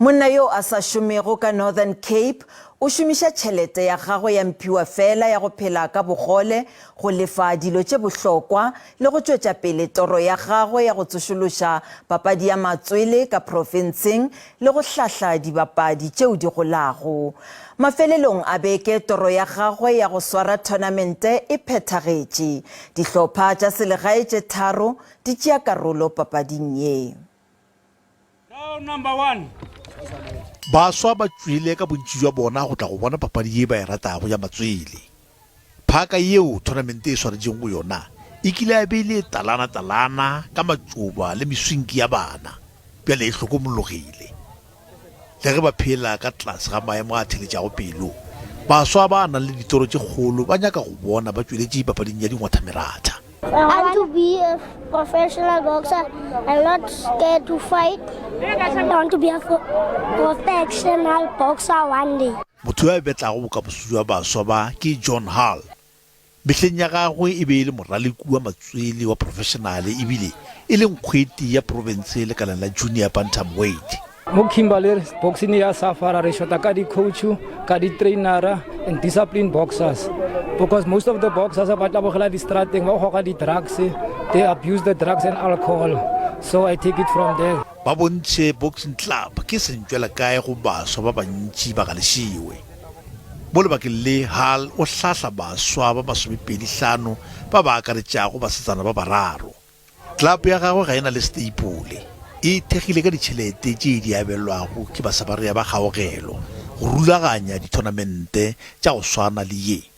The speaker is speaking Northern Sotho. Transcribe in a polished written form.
Monna yo a sa šomego ka Northern Cape o šomiša tšhelete ya gagwe ya mpiwa fela ya go phela ka bogole go lefa dilo tše bohlokwa le go tšwetša pele toro ya gagwe ya go tsošološa papadi ya matswele ka profenseng le go hlahla dibapadi tšeo di golago. Mafelelong a beke toro ya gagwe ya go swara tournamente e phethagetše. Dihlopha tša selegae tše tharo di tšea karolo papading ye. Number 1. Baswa ba tswile ka bontši jwa bona go tla go bona papadi e ba e ratago ya matswele. Phaka yeo tournament e swaretšeng go yona e kile a beile talana ka matšoba le meswinki ya bana bjale e hlokomologile. Le ge ba phela ka tlase ga maemo a theletšago pelo, baswa ba nang le ditoro tše kgolo ba nyaka go bona ba tšweletše papading ya dingwathameratha. I want to be a professional boxer. I'm not scared to fight. I want to be a professional boxer one day. Motho ya betlago bokamoso jwa baswa ba ke John Hall. Mehleng ya gagwe e be e le moraloki wa matswele wa professional ebile e le nkgweti ya province le kana la junior bantamweight. Mo Kimberley boxing ya safara re shota ka di coach ka di trainer and disciplined boxers, because most of the boxers are batla bogela di strateng ba go ga di drugs, they abuse the drugs and alcohol, so I take it from there. Ba bontshe boxing club ke sentswela kae go baswa ba bantši ba galeshiwe. Mo lebakeng le Hall o hlahla baswa ba 25 ba ba akaretšago basetsana ba bararo. Club ya gagwe ga ena le staple e thegile ka ditšhelete tše di abelwago ke basabaria ba kgaogelo go rulaganya ditournamente tša go swana le ye.